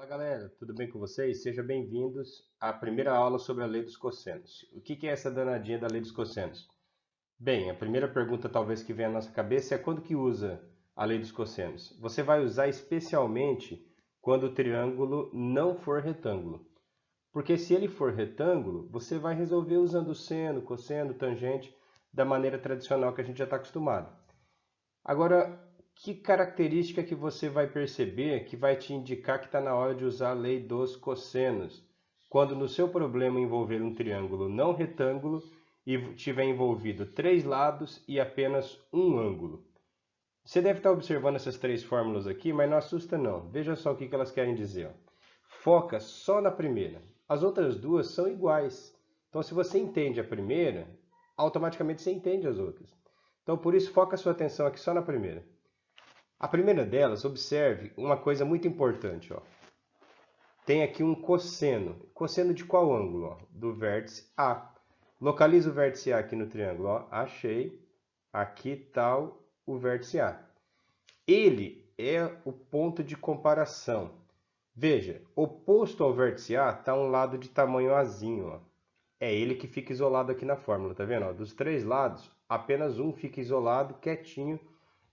Fala galera, tudo bem com vocês? Sejam bem-vindos à primeira aula sobre a lei dos cossenos. O que é essa danadinha da lei dos cossenos? Bem, a primeira pergunta talvez que vem à nossa cabeça é quando que usa a lei dos cossenos? Você vai usar especialmente quando o triângulo não for retângulo. Porque se ele for retângulo, você vai resolver usando seno, cosseno, tangente, da maneira tradicional que a gente já está acostumado. Agora, que característica que você vai perceber que vai te indicar que está na hora de usar a lei dos cossenos? Quando no seu problema envolver um triângulo não retângulo e tiver envolvido três lados e apenas um ângulo. Você deve estar observando essas três fórmulas aqui, mas não assusta não. Veja só o que elas querem dizer. Foca só na primeira. As outras duas são iguais. Então, se você entende a primeira, automaticamente você entende as outras. Então, por isso, foca a sua atenção aqui só na primeira. A primeira delas, observe uma coisa muito importante. Ó. Tem aqui um cosseno. Cosseno de qual ângulo? Ó? Do vértice A. Localiza o vértice A aqui no triângulo. Ó. Achei. Aqui está o vértice A. Ele é o ponto de comparação. Veja, oposto ao vértice A está um lado de tamanho Azinho. Ó. É ele que fica isolado aqui na fórmula, tá vendo? Ó, dos três lados, apenas um fica isolado, quietinho,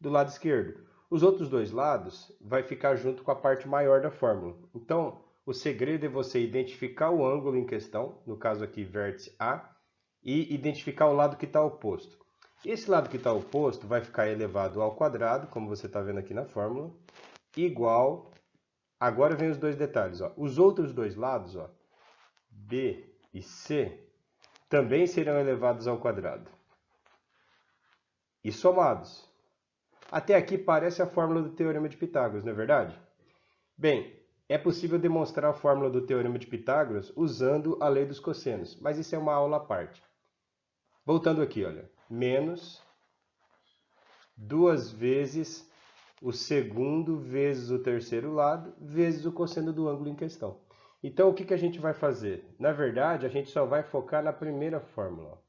do lado esquerdo. Os outros dois lados vai ficar junto com a parte maior da fórmula. Então, o segredo é você identificar o ângulo em questão, no caso aqui vértice A, e identificar o lado que está oposto. Esse lado que está oposto vai ficar elevado ao quadrado, como você está vendo aqui na fórmula, igual... Agora vem os dois detalhes. Ó. Os outros dois lados, ó, B e C, também serão elevados ao quadrado. E somados. Até aqui parece a fórmula do Teorema de Pitágoras, não é verdade? Bem, é possível demonstrar a fórmula do Teorema de Pitágoras usando a lei dos cossenos, mas isso é uma aula à parte. Voltando aqui, olha. Menos 2 vezes o segundo vezes o terceiro lado, vezes o cosseno do ângulo em questão. Então, o que a gente vai fazer? Na verdade, a gente só vai focar na primeira fórmula.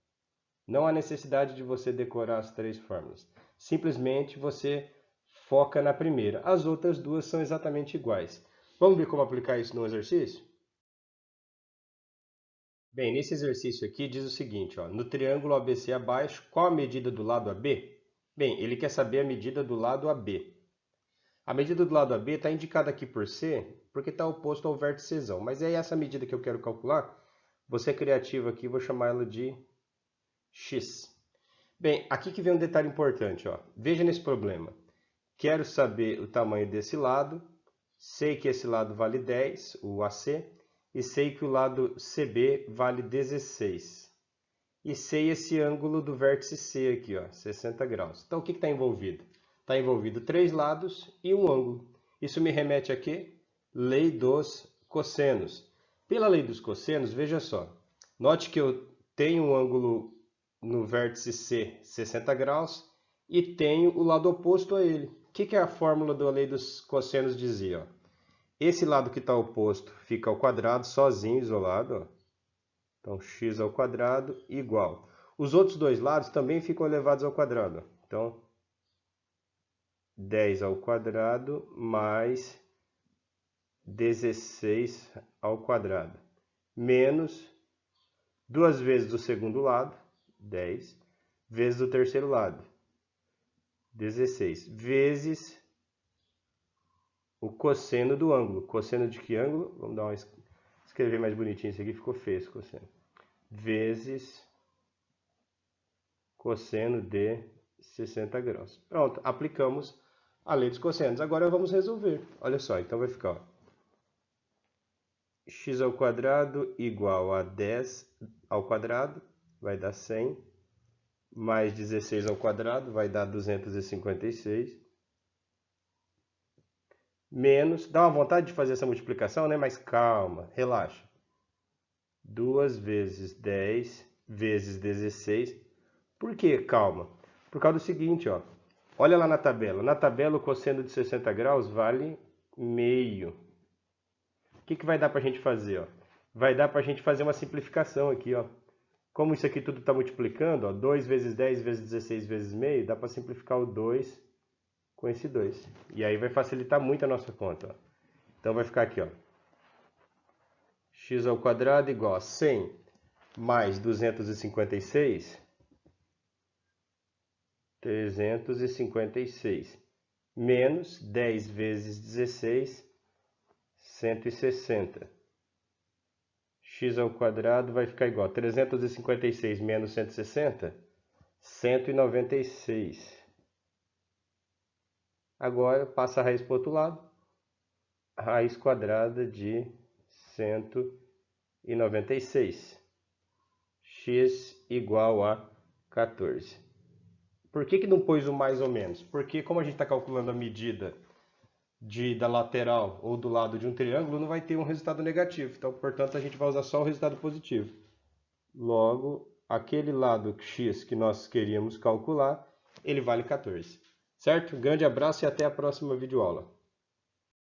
Não há necessidade de você decorar as três fórmulas. Simplesmente você foca na primeira. As outras duas são exatamente iguais. Vamos ver como aplicar isso no exercício? Bem, nesse exercício aqui diz o seguinte, ó, no triângulo ABC abaixo, qual a medida do lado AB? Bem, ele quer saber a medida do lado AB. A medida do lado AB está indicada aqui por C, porque está oposto ao vértice Czão. Mas é essa medida que eu quero calcular. Vou ser criativo aqui, vou chamar ela de X. Bem, aqui que vem um detalhe importante. Ó. Veja nesse problema. Quero saber o tamanho desse lado. Sei que esse lado vale 10, o AC. E sei que o lado CB vale 16. E sei esse ângulo do vértice C aqui, ó, 60 graus. Então, o que está envolvido? Está envolvido três lados e um ângulo. Isso me remete a quê? Lei dos cossenos. Pela lei dos cossenos, veja só. Note que eu tenho um ângulo no vértice C, 60 graus, e tenho o lado oposto a ele. O que a fórmula da lei dos cossenos dizia? Ó? Esse lado que está oposto fica ao quadrado, sozinho, isolado. Ó. Então, x ao quadrado igual. Os outros dois lados também ficam elevados ao quadrado. Então, 10 ao quadrado mais 16 ao quadrado. Menos 2 vezes o segundo lado, 10, vezes o terceiro lado, 16, vezes o cosseno do ângulo. Cosseno de que ângulo? Vamos dar uma... escrever mais bonitinho isso aqui, ficou feio esse cosseno. Vezes cosseno de 60 graus. Pronto, aplicamos a lei dos cossenos. Agora vamos resolver. Olha só, então vai ficar... Ó, x ao quadrado igual a 10 ao quadrado, vai dar 100, mais 16 ao quadrado, vai dar 256, menos, dá uma vontade de fazer essa multiplicação, né? Mas calma, relaxa. 2 vezes 10 vezes 16. Por que calma? Por causa do seguinte, ó. Olha lá na tabela. Na tabela, o cosseno de 60 graus vale meio. O que vai dar para a gente fazer? Ó? Vai dar para a gente fazer uma simplificação aqui. Ó. Como isso aqui tudo está multiplicando, ó, 2 vezes 10 vezes 16 vezes meio, dá para simplificar o 2 com esse 2. E aí vai facilitar muito a nossa conta. Ó. Então vai ficar aqui, ó, x ao quadrado igual a 100 mais 256, 356, menos 10 vezes 16, 160. X ao quadrado vai ficar igual a 356 menos 160, 196. Agora passa a raiz para o outro lado, raiz quadrada de 196. X igual a 14. Por que não pôs o mais ou menos? Porque como a gente está calculando a medida da lateral ou do lado de um triângulo, não vai ter um resultado negativo. Então, portanto, a gente vai usar só o resultado positivo. Logo, aquele lado x que nós queríamos calcular, ele vale 14. Certo? Grande abraço e até a próxima videoaula.